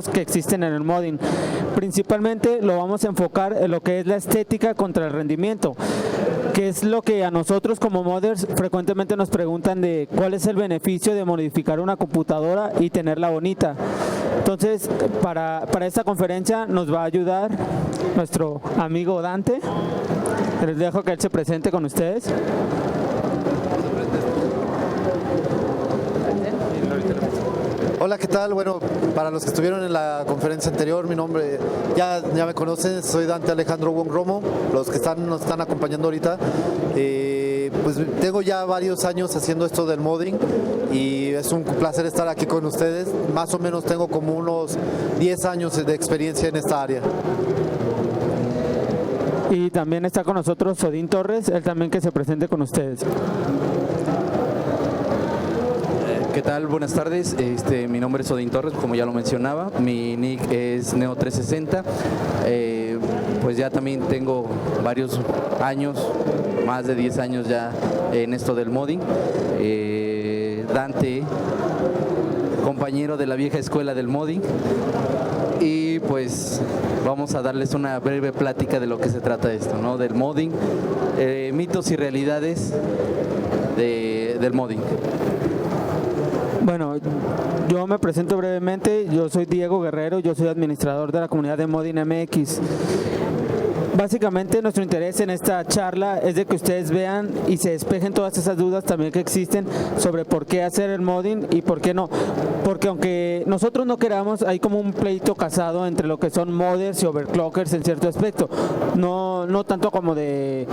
que existen en el modding. Principalmente lo vamos a enfocar en lo que es la estética contra el rendimiento, que es lo que a nosotros como modders frecuentemente nos preguntan de cuál es el beneficio de modificar una computadora y tenerla bonita. Entonces, para esta conferencia nos va a ayudar nuestro amigo Dante. Les dejo que él se presente con ustedes. Hola, ¿qué tal? Bueno, para los que estuvieron en la conferencia anterior, mi nombre, ya me conocen, soy Dante Alejandro Wong Romo. Los que nos están acompañando ahorita, pues tengo ya varios años haciendo esto del modding y es un placer estar aquí con ustedes. Más o menos tengo como unos 10 años de experiencia en esta área. Y también está con nosotros Odín Torres, él también que se presente con ustedes. ¿Qué tal? Buenas tardes. Mi nombre es Odín Torres, como ya lo mencionaba. Mi nick es Neo360. Pues ya también tengo varios años, más de 10 años ya en esto del modding. Dante, compañero de la vieja escuela del modding. Y pues vamos a darles una breve plática de lo que se trata esto, ¿no? Del modding, mitos y realidades del modding. Bueno, yo me presento brevemente, yo soy Diego Guerrero, yo soy administrador de la comunidad de Modding MX. Básicamente nuestro interés en esta charla es de que ustedes vean y se despejen todas esas dudas también que existen sobre por qué hacer el modding y por qué no. Porque aunque nosotros no queramos, hay como un pleito casado entre lo que son modders y overclockers en cierto aspecto. No tanto como de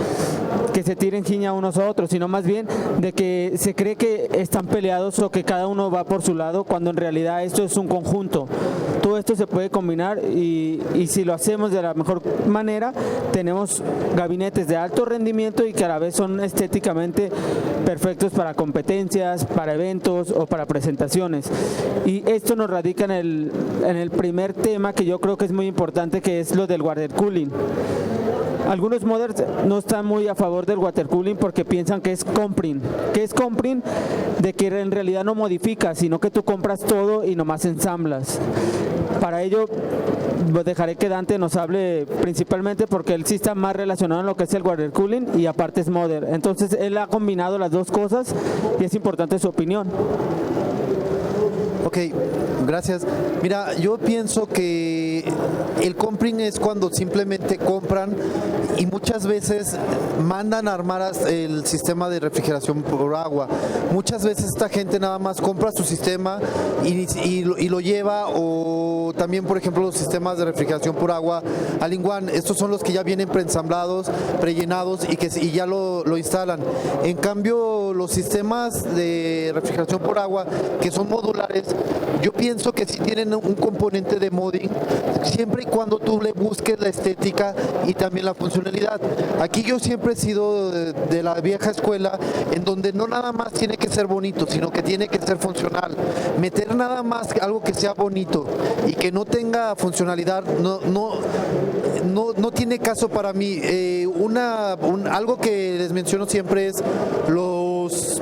que se tiren jiña unos a otros, sino más bien de que se cree que están peleados o que cada uno va por su lado, cuando en realidad esto es un conjunto. Todo esto se puede combinar y si lo hacemos de la mejor manera, tenemos gabinetes de alto rendimiento y que a la vez son estéticamente perfectos para competencias, para eventos o para presentaciones. Y esto nos radica en el primer tema que yo creo que es muy importante, que es lo del water cooling. Algunos modders no están muy a favor del water cooling porque piensan que es compring. ¿Qué es compring? De que en realidad no modificas, sino que tú compras todo y nomás ensamblas. Para ello dejaré que Dante nos hable principalmente porque él sí está más relacionado en lo que es el water cooling y aparte es modder. Entonces él ha combinado las dos cosas y es importante su opinión. Ok, gracias. Mira, yo pienso que el compring es cuando simplemente compran y muchas veces mandan a armar el sistema de refrigeración por agua. Muchas veces esta gente nada más compra su sistema y lo lleva, o también, por ejemplo, los sistemas de refrigeración por agua all-in-one. Estos son los que ya vienen preensamblados, prellenados y ya lo instalan. En cambio, los sistemas de refrigeración por agua que son modulares, yo pienso que sí tienen un componente de modding, siempre y cuando tú le busques la estética y también la funcionalidad. Aquí yo siempre he sido de la vieja escuela, en donde no nada más tiene que ser bonito, sino que tiene que ser funcional. Meter nada más algo que sea bonito y que no tenga funcionalidad no tiene caso para mí. Algo que les menciono siempre es los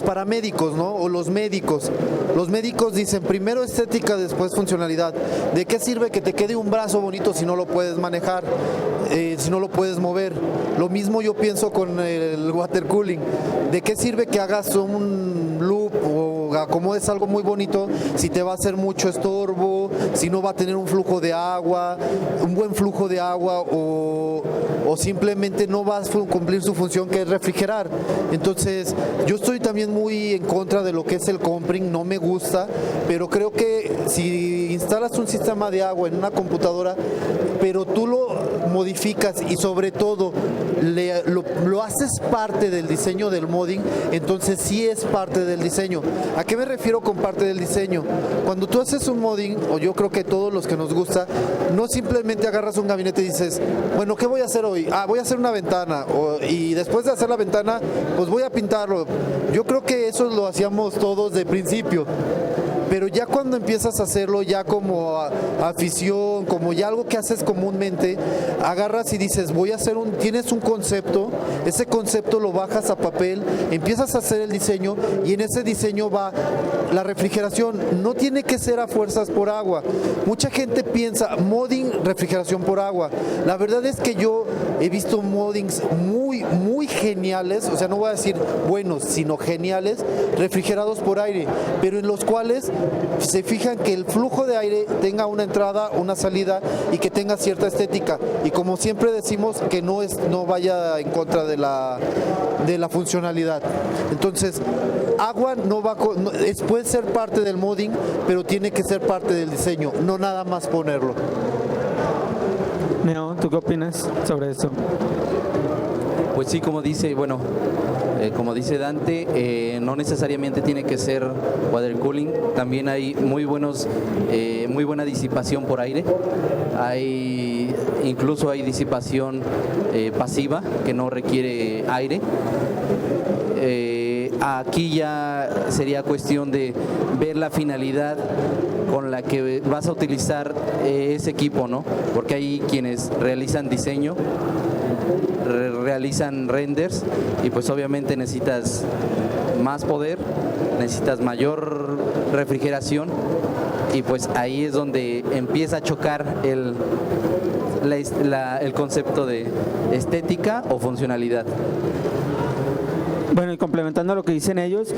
paramédicos, ¿no? O los médicos. Los médicos dicen primero estética, después funcionalidad. ¿De qué sirve que te quede un brazo bonito si no lo puedes manejar, si no lo puedes mover? Lo mismo yo pienso con el water cooling. ¿De qué sirve que hagas un loop o acomodes algo muy bonito si te va a hacer mucho estorbo, si no va a tener un flujo de agua, un buen flujo de agua, o simplemente no va a cumplir su función, que es refrigerar? Entonces yo estoy también muy en contra de lo que es el compring, no me gusta, pero creo que si instalas un sistema de agua en una computadora, pero tú lo modificas y sobre todo lo haces parte del diseño del modding, entonces sí es parte del diseño. ¿A qué me refiero con parte del diseño? Cuando tú haces un modding, o yo creo que todos los que nos gusta, no simplemente agarras un gabinete y dices, bueno, ¿qué voy a hacer hoy? Voy a hacer una ventana, y después de hacer la ventana, pues voy a pintarlo. Yo creo que eso lo hacíamos todos de principio. pero ya cuando empiezas a hacerlo ya como afición, como ya algo que haces comúnmente, agarras y dices, voy a hacer tienes un concepto, ese concepto lo bajas a papel, empiezas a hacer el diseño y en ese diseño va la refrigeración. No tiene que ser a fuerzas por agua. Mucha gente piensa, modding, refrigeración por agua. La verdad es que yo he visto moddings muy geniales, o sea, no voy a decir buenos, sino geniales, refrigerados por aire, pero en los cuales se fijan que el flujo de aire tenga una entrada, una salida y que tenga cierta estética. Y como siempre decimos, que no vaya en contra de la funcionalidad. Entonces, agua puede ser parte del modding, pero tiene que ser parte del diseño, no nada más ponerlo. Neo, ¿tú qué opinas sobre esto? Pues sí, como dice Dante, no necesariamente tiene que ser water cooling, también hay muy buena disipación por aire, incluso hay disipación pasiva que no requiere aire. Aquí ya sería cuestión de ver la finalidad con la que vas a utilizar ese equipo, ¿no? Porque hay quienes realizan diseño, realizan renders y pues obviamente necesitas más poder, necesitas mayor refrigeración y pues ahí es donde empieza a chocar el concepto de estética o funcionalidad. Bueno, y complementando lo que dicen ellos,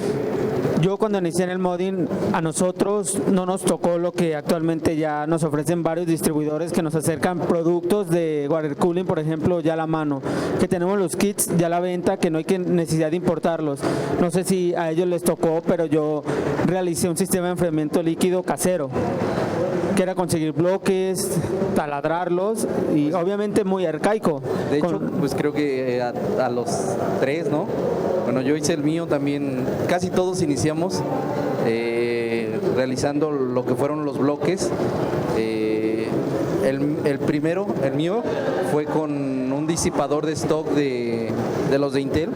yo cuando inicié en el modding, a nosotros no nos tocó lo que actualmente ya nos ofrecen varios distribuidores que nos acercan productos de water cooling, por ejemplo, ya a la mano, que tenemos los kits ya a la venta, que no hay necesidad de importarlos. No sé si a ellos les tocó, pero yo realicé un sistema de enfriamiento líquido casero, que era conseguir bloques, taladrarlos y obviamente muy arcaico. De hecho, pues creo que a los 3, ¿no? Bueno, yo hice el mío también, casi todos iniciamos realizando lo que fueron los bloques. El primero, el mío, fue con un disipador de stock de los de Intel.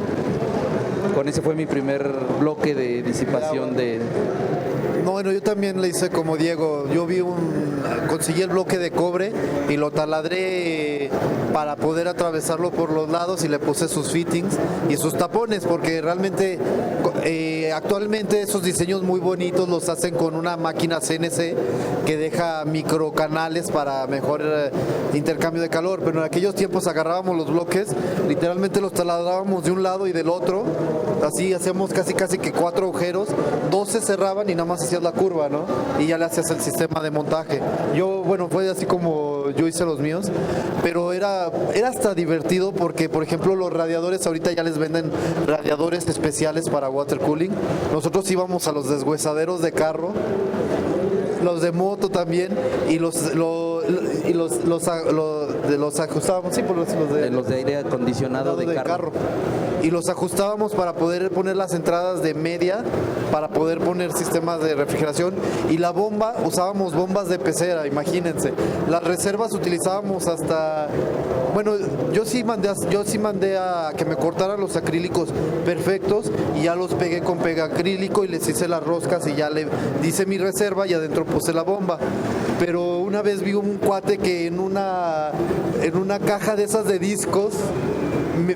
Con ese fue mi primer bloque de disipación de... No, bueno, yo también le hice como Diego. Yo conseguí el bloque de cobre y lo taladré para poder atravesarlo por los lados y le puse sus fittings y sus tapones, porque realmente actualmente esos diseños muy bonitos los hacen con una máquina CNC que deja microcanales para mejor intercambio de calor, pero en aquellos tiempos agarrábamos los bloques, literalmente los taladrábamos de un lado y del otro, así hacíamos casi que 4 agujeros, 2 se cerraban y nada más hacías la curva, ¿no? Y ya le hacías el sistema de montaje. Bueno, fue así como yo hice los míos, pero era hasta divertido porque, por ejemplo, los radiadores ahorita ya les venden radiadores especiales para water cooling. Nosotros íbamos a los deshuesaderos de carro, los de moto también, y los ajustábamos, sí, por los de aire acondicionado de carro. Y los ajustábamos para poder poner las entradas de media, para poder poner sistemas de refrigeración. Y la bomba, usábamos bombas de pecera, imagínense. Las reservas utilizábamos hasta... Bueno, yo sí mandé a que me cortaran los acrílicos perfectos y ya los pegué con pega acrílico y les hice las roscas y ya le hice mi reserva y adentro puse la bomba. Pero una vez vi un cuate que en una caja de esas de discos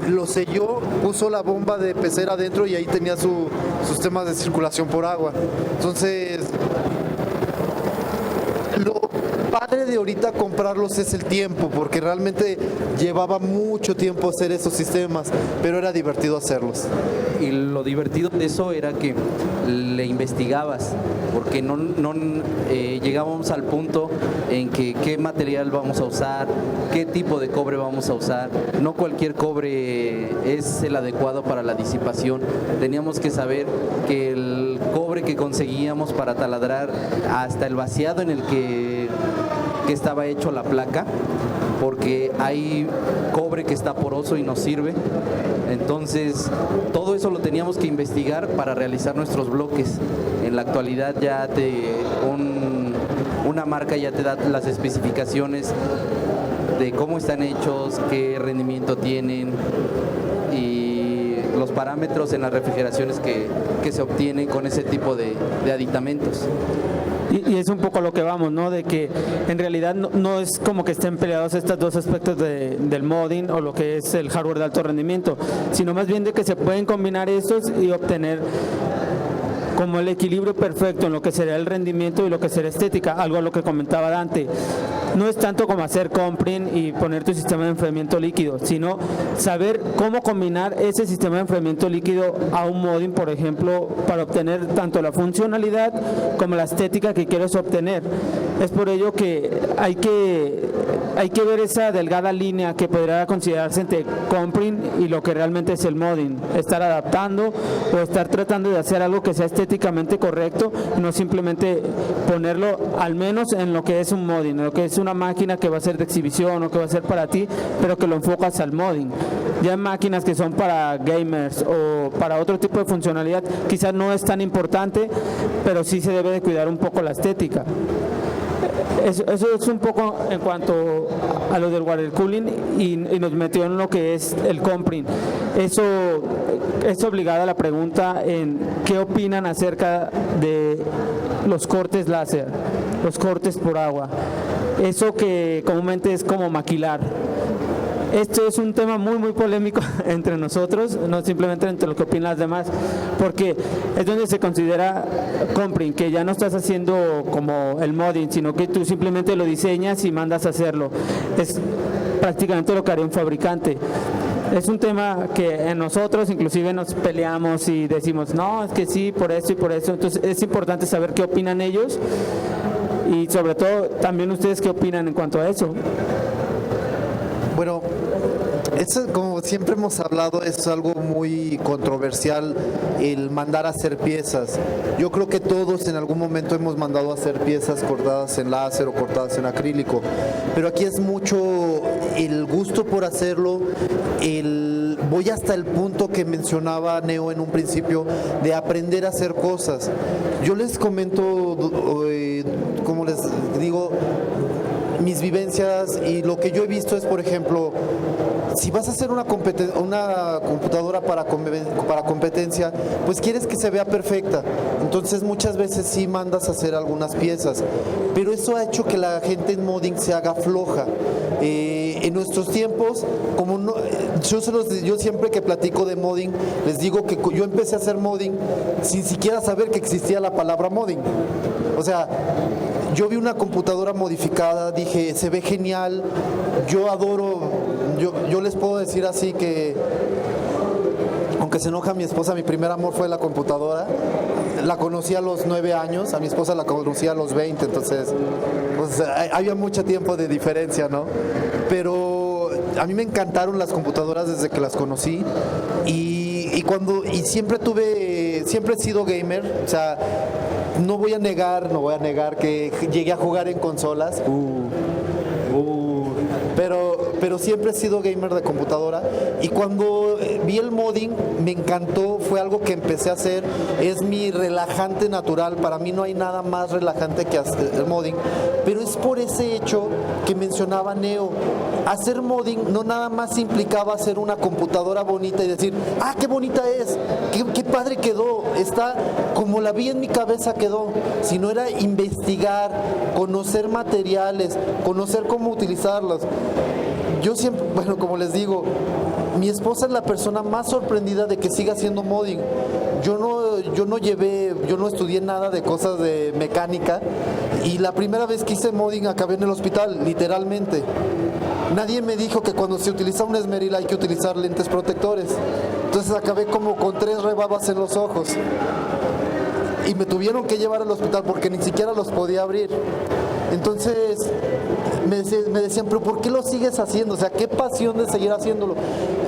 lo selló, puso la bomba de pecera adentro y ahí tenía sus temas de circulación por agua. Entonces, lo padre de ahorita comprarlos es el tiempo, porque realmente llevaba mucho tiempo hacer esos sistemas, pero era divertido hacerlos. Y lo divertido de eso era que le investigabas, porque no llegábamos al punto en que qué material vamos a usar, qué tipo de cobre vamos a usar. No cualquier cobre es el adecuado para la disipación. Teníamos que saber que el cobre que conseguíamos para taladrar hasta el vaciado en el que estaba hecho la placa, porque hay cobre que está poroso y nos sirve. Entonces, todo eso lo teníamos que investigar para realizar nuestros bloques. En la actualidad ya una marca ya te da las especificaciones de cómo están hechos, qué rendimiento tienen, y los parámetros en las refrigeraciones que se obtienen con ese tipo de aditamentos. Y es un poco lo que vamos, ¿no? De que en realidad no es como que estén peleados estos dos aspectos del modding o lo que es el hardware de alto rendimiento, sino más bien de que se pueden combinar estos y obtener como el equilibrio perfecto en lo que sería el rendimiento y lo que sería estética, algo a lo que comentaba Dante. No es tanto como hacer compring y poner tu sistema de enfriamiento líquido, sino saber cómo combinar ese sistema de enfriamiento líquido a un modding, por ejemplo, para obtener tanto la funcionalidad como la estética que quieres obtener. Es por ello que hay que ver esa delgada línea que podría considerarse entre compring y lo que realmente es el modding. Estar adaptando o estar tratando de hacer algo que sea estéticamente correcto, no simplemente ponerlo al menos en lo que es un modding, en lo que es una máquina que va a ser de exhibición o que va a ser para ti, pero que lo enfocas al modding. Ya en máquinas que son para gamers o para otro tipo de funcionalidad, quizás no es tan importante, pero sí se debe de cuidar un poco la estética. Eso es un poco en cuanto a lo del water cooling y nos metió en lo que es el compring. Eso es obligada la pregunta en qué opinan acerca de los cortes láser, los cortes por agua. Eso que comúnmente es como maquilar. Esto es un tema muy polémico entre nosotros, no simplemente entre lo que opinan las demás, porque es donde se considera compring, que ya no estás haciendo como el modding, sino que tú simplemente lo diseñas y mandas a hacerlo. Es prácticamente lo que haría un fabricante. Es un tema que en nosotros inclusive nos peleamos y decimos, no, es que sí, por eso y por eso. Entonces es importante saber qué opinan ellos y sobre todo también ustedes qué opinan en cuanto a eso. Bueno, eso, como siempre hemos hablado, es algo muy controversial, el mandar a hacer piezas. Yo creo que todos en algún momento hemos mandado a hacer piezas cortadas en láser o cortadas en acrílico, pero aquí es mucho el gusto por hacerlo, voy hasta el punto que mencionaba Neo en un principio, de aprender a hacer cosas. Yo les comento, como les digo, mis vivencias, y lo que yo he visto es, por ejemplo, si vas a hacer una computadora para competencia, pues quieres que se vea perfecta. Entonces muchas veces sí mandas a hacer algunas piezas, pero eso ha hecho que la gente en modding se haga floja. En nuestros tiempos, como no, yo siempre que platico de modding, les digo que yo empecé a hacer modding sin siquiera saber que existía la palabra modding. O sea, yo vi una computadora modificada, dije, se ve genial, yo adoro, yo les puedo decir así que, aunque se enoja mi esposa, mi primer amor fue la computadora. La conocí a los 9 años, a mi esposa la conocí a los 20, entonces pues, había mucho tiempo de diferencia, ¿no? Pero a mí me encantaron las computadoras desde que las conocí y siempre he sido gamer, o sea, no voy a negar que llegué a jugar en consolas, pero siempre he sido gamer de computadora, y cuando vi el modding me encantó, fue algo que empecé a hacer, es mi relajante natural, para mí no hay nada más relajante que hacer el modding, pero es por ese hecho que mencionaba Neo. Hacer modding no nada más implicaba hacer una computadora bonita y decir, ah, qué bonita es, qué padre quedó, está como la vi en mi cabeza quedó, sino era investigar, conocer materiales, conocer cómo utilizarlos. Yo siempre, bueno, como les digo, mi esposa es la persona más sorprendida de que siga haciendo modding. Yo no estudié nada de cosas de mecánica, y la primera vez que hice modding acabé en el hospital, literalmente. Nadie me dijo que cuando se utiliza un esmeril hay que utilizar lentes protectores. Entonces acabé como con 3 rebabas en los ojos. Y me tuvieron que llevar al hospital porque ni siquiera los podía abrir. Entonces me decían, pero ¿por qué lo sigues haciendo? O sea, qué pasión de seguir haciéndolo.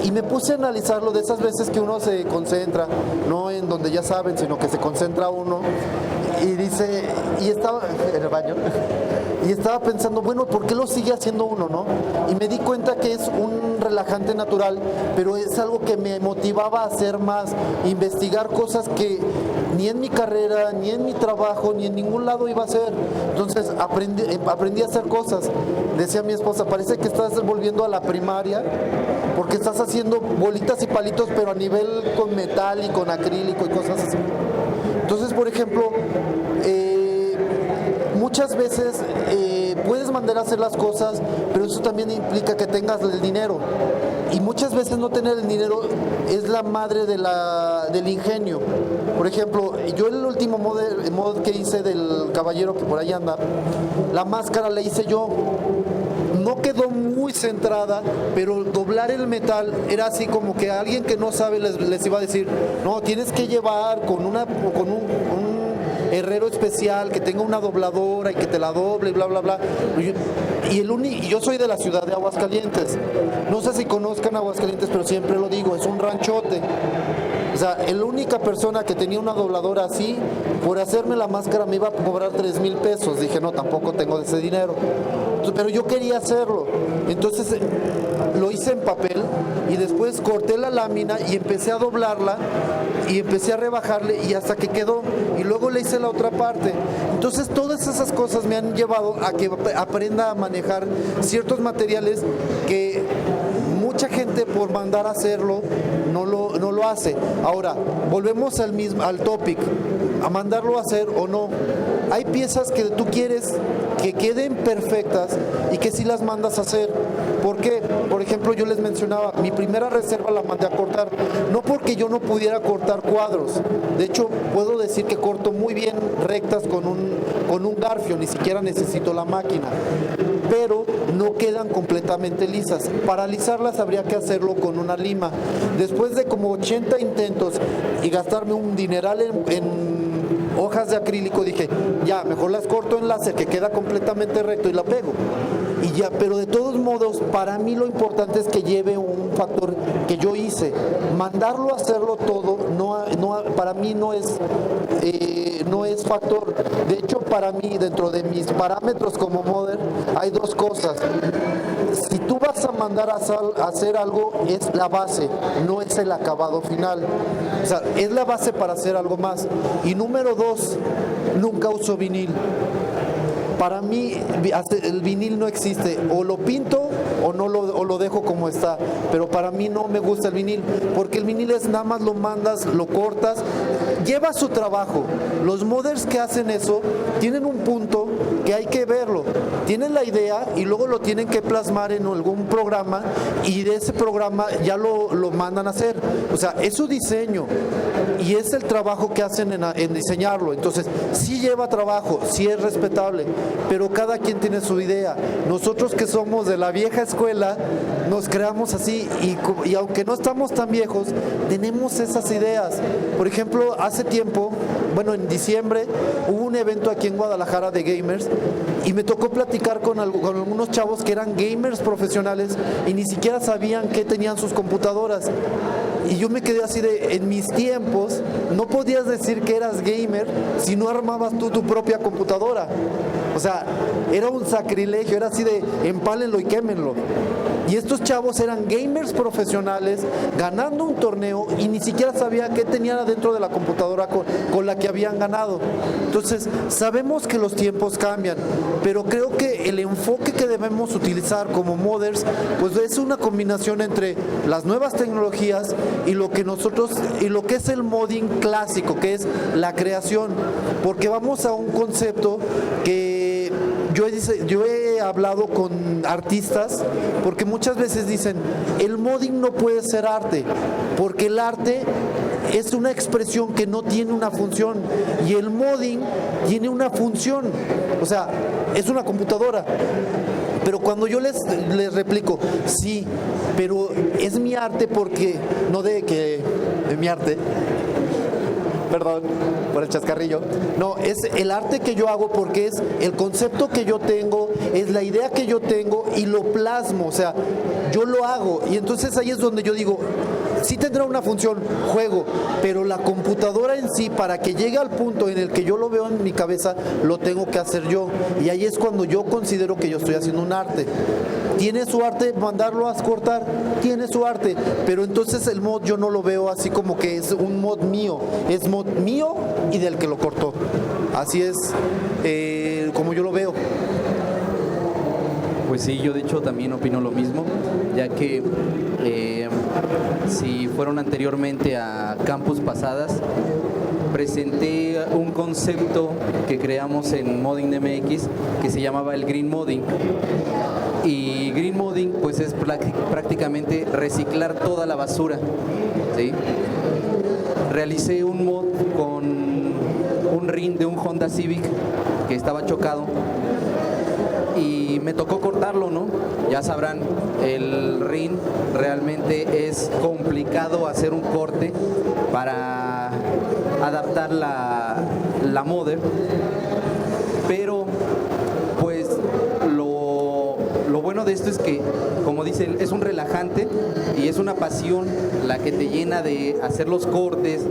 Y me puse a analizarlo, de esas veces que uno se concentra, no en donde ya saben, sino que se concentra uno y dice, y estaba en el baño, y estaba pensando, bueno, ¿por qué lo sigue haciendo uno, no? Y me di cuenta que es un relajante natural, pero es algo que me motivaba a hacer más, investigar cosas que ni en mi carrera, ni en mi trabajo, ni en ningún lado iba a hacer. Entonces aprendí a hacer cosas. Decía mi esposa, parece que estás volviendo a la primaria, porque estás haciendo bolitas y palitos, pero a nivel con metal y con acrílico y cosas así. Entonces, por ejemplo, muchas veces puedes mandar a hacer las cosas, pero eso también implica que tengas el dinero. Y muchas veces no tener el dinero es la madre del ingenio. Por ejemplo, yo el último mod que hice del caballero que por ahí anda, la máscara la hice yo. No quedó muy centrada, pero doblar el metal era así como que alguien que no sabe les iba a decir, no, tienes que llevar con un herrero especial que tenga una dobladora y que te la doble y bla, bla, bla. Y yo soy de la ciudad de Aguascalientes. No sé si conozcan Aguascalientes, pero siempre lo digo, es un ranchote. O sea, la única persona que tenía una dobladora así, por hacerme la máscara me iba a cobrar 3,000 pesos. Dije, no, tampoco tengo ese dinero. Pero yo quería hacerlo. Entonces lo hice en papel y después corté la lámina y empecé a doblarla y empecé a rebajarle y hasta que quedó. Y luego le hice la otra parte. Entonces todas esas cosas me han llevado a que aprenda a manejar ciertos materiales que mucha gente por mandar a hacerlo no lo hace. Ahora, volvemos al topic, a mandarlo a hacer o no. Hay piezas que tú quieres que queden perfectas y que sí las mandas a hacer. ¿Por qué? Por ejemplo, yo les mencionaba, mi primera reserva la mandé a cortar, no porque yo no pudiera cortar cuadros. De hecho, puedo decir que corto muy bien rectas con un garfio, ni siquiera necesito la máquina. Pero no quedan completamente lisas. Para alisarlas habría que hacerlo con una lima. Después de como 80 intentos y gastarme un dineral en hojas de acrílico, dije, ya, mejor las corto en láser que queda completamente recto y la pego. Y ya, pero de todos modos, para mí lo importante es que lleve un factor que yo hice. Mandarlo a hacerlo todo, para mí no es factor. De hecho, para mí, dentro de mis parámetros como modder, hay dos cosas. Si tú vas a mandar a hacer algo, es la base, no es el acabado final. O sea, es la base para hacer algo más. Y número dos, nunca uso vinil. Para mí el vinil no existe, o lo pinto o lo dejo como está, pero para mí no me gusta el vinil, porque el vinil es nada más lo mandas, lo cortas, lleva su trabajo. Los modders que hacen eso tienen un punto que hay que verlo, tienen la idea y luego lo tienen que plasmar en algún programa y de ese programa ya lo mandan a hacer. O sea, es su diseño y es el trabajo que hacen en diseñarlo. Entonces, sí lleva trabajo, sí es respetable, pero cada quien tiene su idea. Nosotros que somos de la vieja escuela, nos creamos así y aunque no estamos tan viejos, tenemos esas ideas. Por ejemplo, hace tiempo, bueno, en diciembre, hubo un evento aquí en Guadalajara de gamers y me tocó platicar con algunos chavos que eran gamers profesionales y ni siquiera sabían qué tenían sus computadoras. Y yo me quedé así en mis tiempos, no podías decir que eras gamer si no armabas tú tu propia computadora. O sea, era un sacrilegio, era así de empálenlo y quémenlo. Y estos chavos eran gamers profesionales, ganando un torneo y ni siquiera sabían qué tenían adentro de la computadora con la que habían ganado. Entonces, sabemos que los tiempos cambian, pero creo que el enfoque que debemos utilizar como modders, pues es una combinación entre las nuevas tecnologías y lo que es el modding clásico, que es la creación, porque vamos a un concepto que yo he hablado con artistas, porque muchas veces dicen, el modding no puede ser arte, porque el arte es una expresión que no tiene una función y el modding tiene una función, o sea, es una computadora. Pero cuando yo les replico, sí, pero es mi arte porque, no de que es mi arte, perdón por el chascarrillo, no, es el arte que yo hago porque es el concepto que yo tengo, es la idea que yo tengo y lo plasmo, o sea, yo lo hago y entonces ahí es donde yo digo, sí tendrá una función, juego, pero la computadora en sí, para que llegue al punto en el que yo lo veo en mi cabeza, lo tengo que hacer yo. Y ahí es cuando yo considero que yo estoy haciendo un arte. Tiene su arte mandarlo a cortar, tiene su arte, pero entonces el mod yo no lo veo así como que es un mod mío, es mod mío y del que lo cortó. Así es como yo lo veo. Pues sí, yo de hecho también opino lo mismo, ya que si fueron anteriormente a Campus Pasadas, presenté un concepto que creamos en Modding MX que se llamaba el Green Modding. Y Green Modding pues es prácticamente reciclar toda la basura, ¿sí? Realicé un mod con un rin de un Honda Civic que estaba chocado y me tocó cortarlo, ¿no? Ya sabrán, el rin realmente es complicado hacer un corte para adaptar la modder, pero pues lo bueno de esto es que, como dicen, es un relajante y es una pasión la que te llena de hacer los cortes,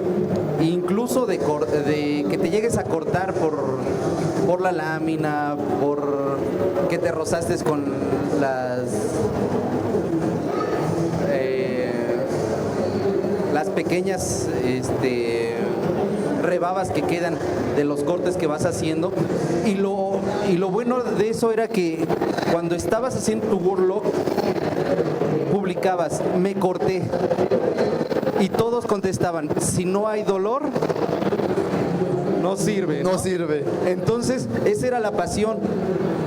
incluso de que te llegues a cortar por la lámina, por que te rozaste con las pequeñas rebabas que quedan de los cortes que vas haciendo. Y lo bueno de eso era que cuando estabas haciendo tu Warlock, publicabas, me corté. Y todos contestaban, si no hay dolor, no sirve. No sirve. Entonces, esa era la pasión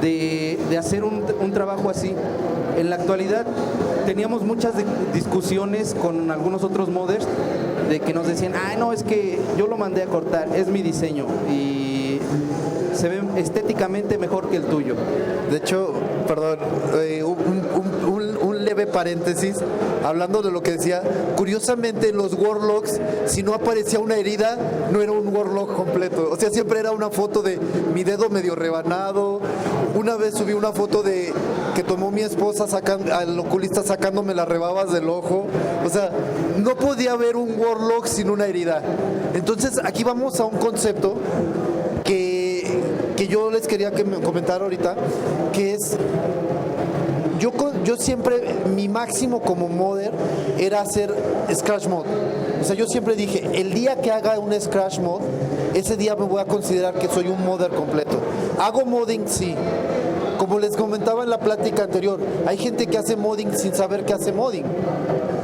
de hacer un trabajo así. En la actualidad teníamos muchas discusiones con algunos otros modders de que nos decían, no, es que yo lo mandé a cortar, es mi diseño y se ve estéticamente mejor que el tuyo. De hecho, perdón, un leve paréntesis, hablando de lo que decía, curiosamente en los Warlocks, si no aparecía una herida, no era un Warlock completo. O sea, siempre era una foto de mi dedo medio rebanado. Una vez subí una foto que tomó mi esposa al oculista sacándome las rebabas del ojo. O sea, no podía haber un Warlock sin una herida. Entonces, aquí vamos a un concepto que yo les quería comentar ahorita, que es, yo siempre, mi máximo como modder era hacer Scratch Mod. O sea, yo siempre dije, el día que haga un Scratch Mod, ese día me voy a considerar que soy un modder completo. ¿Hago modding? Sí. Como les comentaba en la plática anterior, hay gente que hace modding sin saber que hace modding.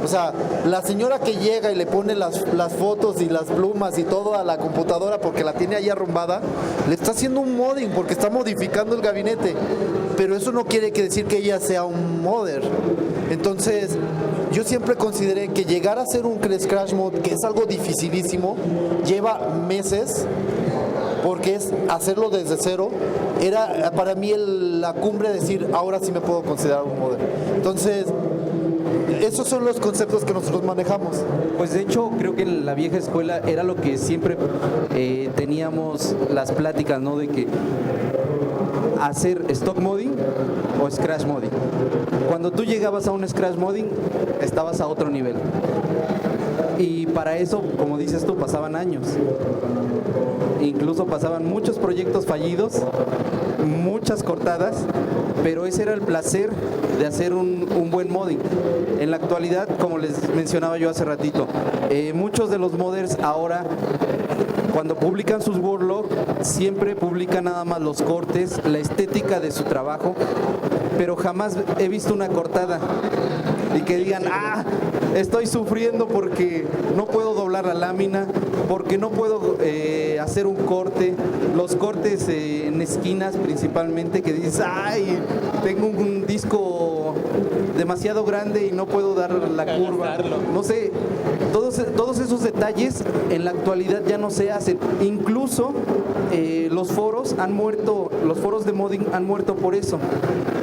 O sea, la señora que llega y le pone las fotos y las plumas y todo a la computadora porque la tiene ahí arrumbada, le está haciendo un modding porque está modificando el gabinete. Pero eso no quiere decir que ella sea un modder. Entonces, yo siempre consideré que llegar a hacer un Scratch Mod, que es algo dificilísimo, lleva meses, porque es hacerlo desde cero, era para mí la cumbre de decir, ahora sí me puedo considerar un modder. Entonces, esos son los conceptos que nosotros manejamos. Pues de hecho creo que en la vieja escuela era lo que siempre teníamos las pláticas, ¿no? De que hacer stock modding o scratch modding. Cuando tú llegabas a un scratch modding, estabas a otro nivel. Y para eso, como dices tú, pasaban años. Incluso pasaban muchos proyectos fallidos, muchas cortadas, pero ese era el placer de hacer un buen modding. En la actualidad, como les mencionaba yo hace ratito, muchos de los modders ahora, cuando publican sus Warlock, siempre publican nada más los cortes, la estética de su trabajo, pero jamás he visto una cortada y que digan, estoy sufriendo porque no puedo doblar la lámina, porque no puedo hacer un corte, los cortes en esquinas principalmente, que dices, tengo un disco demasiado grande y no puedo dar la curva. No sé, todos esos detalles en la actualidad ya no se hacen. Incluso los foros de modding han muerto por eso,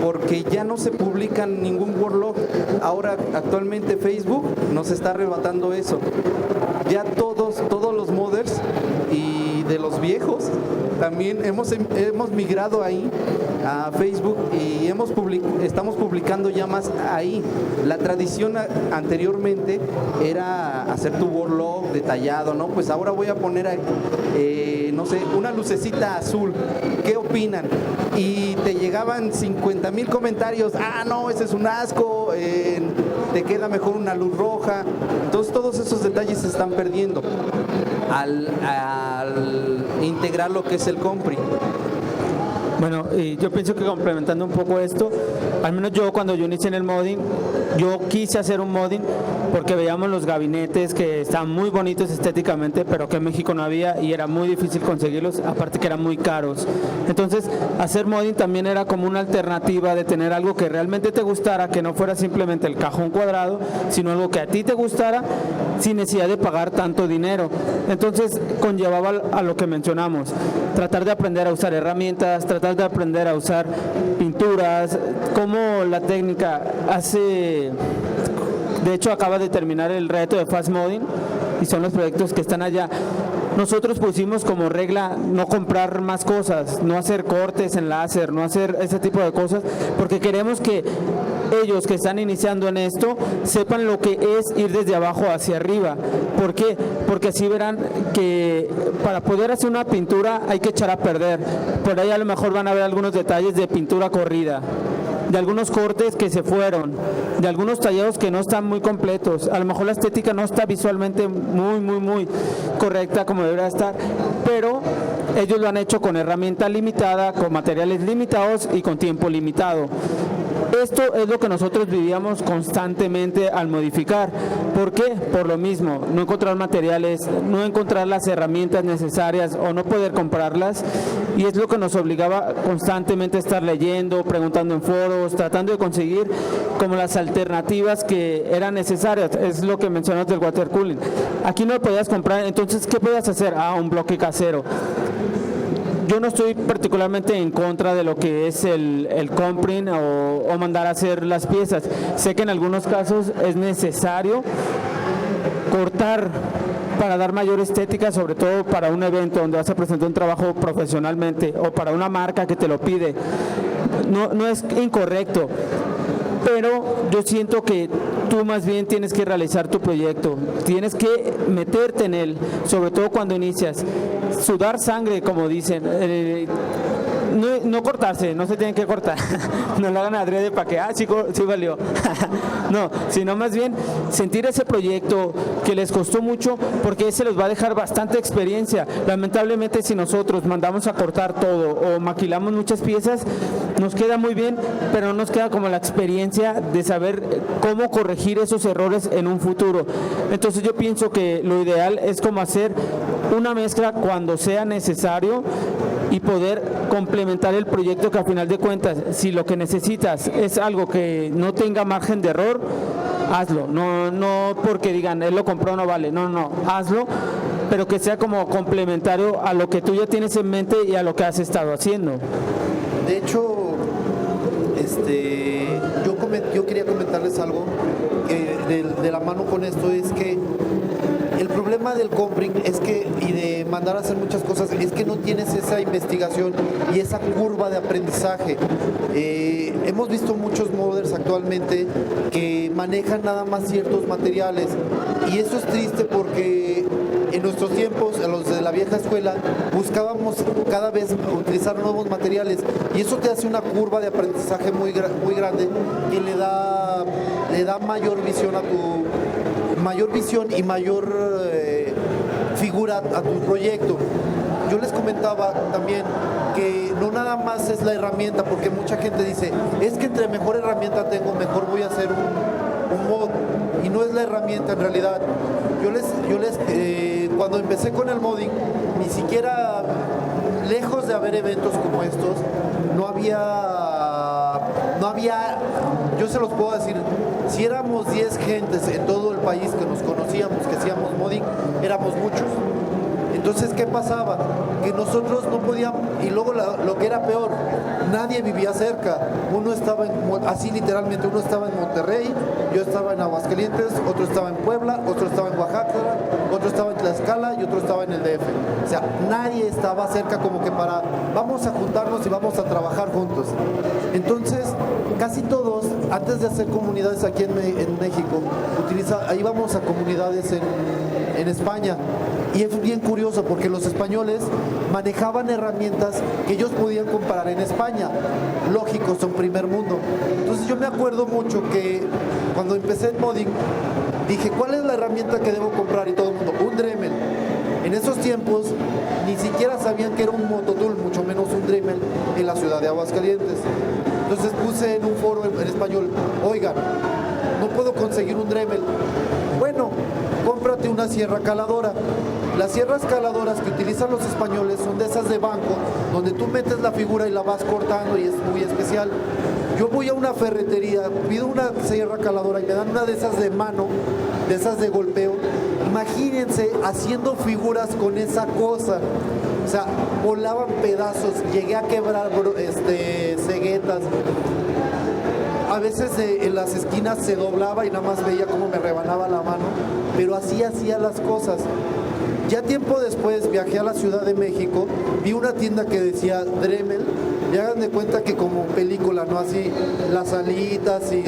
porque ya no se publican ningún Warlock. Ahora actualmente Facebook nos está arrebatando eso. Ya todos los modders y de los viejos también hemos migrado ahí a Facebook y estamos publicando ya más ahí. La tradición anteriormente era hacer tu blog detallado, ¿no? Pues ahora voy a poner, no sé, una lucecita azul. ¿Qué opinan? Y te llegaban 50,000 comentarios. Ah, no, ese es un asco, te queda mejor una luz roja. Entonces todos esos detalles se están perdiendo al integrar lo que es el Compri. Bueno, y yo pienso que complementando un poco esto, al menos yo cuando yo inicié en el modding, yo quise hacer un modding porque veíamos los gabinetes que estaban muy bonitos estéticamente, pero que en México no había y era muy difícil conseguirlos, aparte que eran muy caros. Entonces, hacer modding también era como una alternativa de tener algo que realmente te gustara, que no fuera simplemente el cajón cuadrado, sino algo que a ti te gustara sin necesidad de pagar tanto dinero. Entonces, conllevaba a lo que mencionamos, tratar de aprender a usar herramientas, tratar de aprender a usar pinturas, cómo la técnica hace. De hecho, acaba de terminar el reto de Fast Modding y son los proyectos que están allá. Nosotros pusimos como regla no comprar más cosas, no hacer cortes en láser, no hacer ese tipo de cosas, porque queremos que ellos que están iniciando en esto sepan lo que es ir desde abajo hacia arriba. ¿Por qué? Porque así verán que para poder hacer una pintura hay que echar a perder. Por ahí a lo mejor van a ver algunos detalles de pintura corrida, de algunos cortes que se fueron, de algunos tallados que no están muy completos. A lo mejor la estética no está visualmente muy correcta como debería estar, pero ellos lo han hecho con herramienta limitada, con materiales limitados y con tiempo limitado. Esto es lo que nosotros vivíamos constantemente al modificar. ¿Por qué? Por lo mismo, no encontrar materiales, no encontrar las herramientas necesarias o no poder comprarlas, y es lo que nos obligaba constantemente a estar leyendo, preguntando en foros, tratando de conseguir como las alternativas que eran necesarias. Es lo que mencionas del water cooling. Aquí no lo podías comprar, entonces ¿qué podías hacer? Un bloque casero. Yo no estoy particularmente en contra de lo que es el compring o mandar a hacer las piezas. Sé que en algunos casos es necesario cortar para dar mayor estética, sobre todo para un evento donde vas a presentar un trabajo profesionalmente o para una marca que te lo pide. No es incorrecto, pero yo siento que tú más bien tienes que realizar tu proyecto, tienes que meterte en él, sobre todo cuando inicias, sudar sangre, como dicen, no cortarse, no se tienen que cortar, no lo hagan adrede para que, sí valió, no, sino más bien sentir ese proyecto que les costó mucho, porque ese les va a dejar bastante experiencia. Lamentablemente, si nosotros mandamos a cortar todo o maquilamos muchas piezas, nos queda muy bien, pero no nos queda como la experiencia de saber cómo corregir esos errores en un futuro. Entonces yo pienso que lo ideal es como hacer una mezcla cuando sea necesario y poder complementar el proyecto, que al final de cuentas, si lo que necesitas es algo que no tenga margen de error, hazlo. No porque digan, él lo compró, no vale. No, hazlo, pero que sea como complementario a lo que tú ya tienes en mente y a lo que has estado haciendo. De hecho, yo quería comentarles algo de la mano con esto, es que el problema del compring es que, y de mandar a hacer muchas cosas, es que no tienes esa investigación y esa curva de aprendizaje. Hemos visto muchos modders actualmente que manejan nada más ciertos materiales, y eso es triste porque en nuestros tiempos, a los de la vieja escuela, buscábamos cada vez utilizar nuevos materiales, y eso te hace una curva de aprendizaje muy grande que le da mayor visión y mayor figura a tu proyecto. Yo les comentaba también que no nada más es la herramienta, porque mucha gente dice, es que entre mejor herramienta tengo, mejor voy a hacer un mod, y no es la herramienta en realidad. Cuando empecé con el modding, ni siquiera, lejos de haber eventos como estos, no había, yo se los puedo decir, si éramos 10 gentes en todo el país que nos conocíamos, que hacíamos modding, éramos muchos. Entonces, ¿qué pasaba? Que nosotros no podíamos, y luego lo que era peor, nadie vivía cerca. Uno estaba así literalmente, uno estaba en Monterrey, yo estaba en Aguascalientes, otro estaba en Puebla, otro estaba en Oaxaca, otro estaba en Tlaxcala y otro estaba en el DF. O sea, nadie estaba cerca como que para, vamos a juntarnos y vamos a trabajar juntos. Entonces, casi todos, antes de hacer comunidades aquí en México, íbamos a comunidades en España. Y es bien curioso porque los españoles manejaban herramientas que ellos podían comparar en España. Lógico, son primer mundo. Entonces yo me acuerdo mucho que cuando empecé en modding, dije, ¿cuál es la herramienta que debo comprar? Y todo el mundo, un Dremel. En esos tiempos ni siquiera sabían que era un mototool, mucho menos un Dremel en la ciudad de Aguascalientes. Entonces puse en un foro en español, oigan, no puedo conseguir un Dremel. Bueno, cómprate una sierra caladora. Las sierras caladoras que utilizan los españoles son de esas de banco, donde tú metes la figura y la vas cortando y es muy especial. Yo voy a una ferretería, pido una sierra caladora y me dan una de esas de mano, de esas de golpeo. Imagínense haciendo figuras con esa cosa. O sea, volaban pedazos, llegué a quebrar ceguetas. A veces en las esquinas se doblaba y nada más veía cómo me rebanaba la mano, pero así hacía las cosas. Ya tiempo después viajé a la Ciudad de México, vi una tienda que decía Dremel, y hagan de cuenta que como película, ¿no? Así las alitas y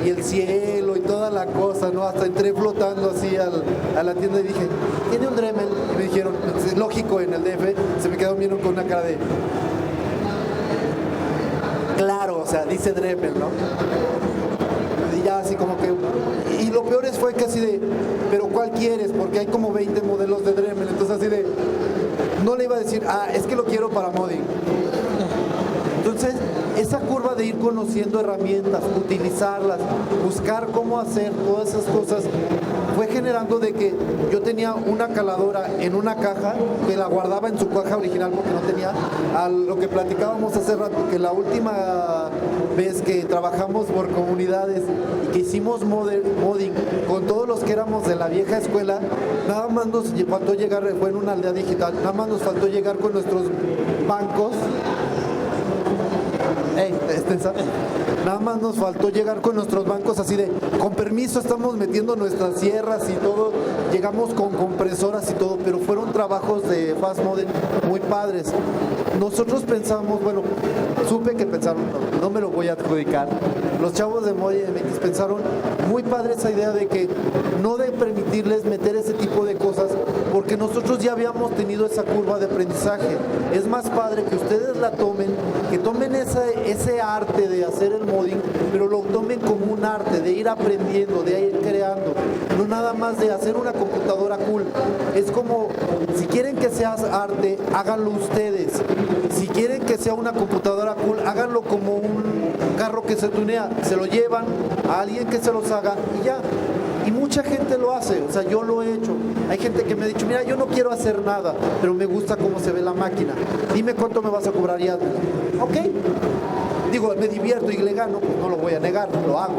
el cielo y toda la cosa, ¿no? Hasta entré flotando así a la tienda y dije, ¿tiene un Dremel? Y me dijeron, es lógico, en el DF, se me quedaron viendo con una cara de... Claro, o sea, dice Dremel, ¿no? Y ya así como que... Y lo peor fue que así de, ¿pero cuál quieres? Porque hay como 20 modelos de Dremel, entonces así de... No le iba a decir, es que lo quiero para modding. Entonces, esa curva de ir conociendo herramientas, utilizarlas, buscar cómo hacer todas esas cosas, fue generando de que yo tenía una caladora en una caja, que la guardaba en su caja original porque no tenía, a lo que platicábamos hace rato, que la última vez que trabajamos por comunidades y que hicimos modding con todos los que éramos de la vieja escuela, nada más nos faltó llegar, fue en una aldea digital, nada más nos faltó llegar con nuestros bancos. Nada más nos faltó llegar con nuestros bancos así de, con permiso estamos metiendo nuestras sierras y todo, llegamos con compresoras y todo, pero fueron trabajos de fast model muy padres. Nosotros pensamos, bueno, supe que pensaron, no me lo voy a adjudicar, los chavos de Modi MX pensaron muy padre esa idea de que no de permitirles meter ese tipo de cosas, porque nosotros ya habíamos tenido esa curva de aprendizaje. Es más padre que ustedes la tomen, que tomen ese arte de hacer el modding, pero lo tomen como un arte, de ir aprendiendo, de ir creando, no nada más de hacer una computadora cool. Es como, si quieren que sea arte, háganlo ustedes. Si quieren que sea una computadora cool, háganlo como un carro que se tunea, se lo llevan a alguien que se los haga y ya. Y mucha gente lo hace, o sea, yo lo he hecho. Hay gente que me ha dicho, mira, yo no quiero hacer nada, pero me gusta cómo se ve la máquina. Dime cuánto me vas a cobrar ya. Ok. Digo, me divierto y le gano, pues no lo voy a negar, lo hago.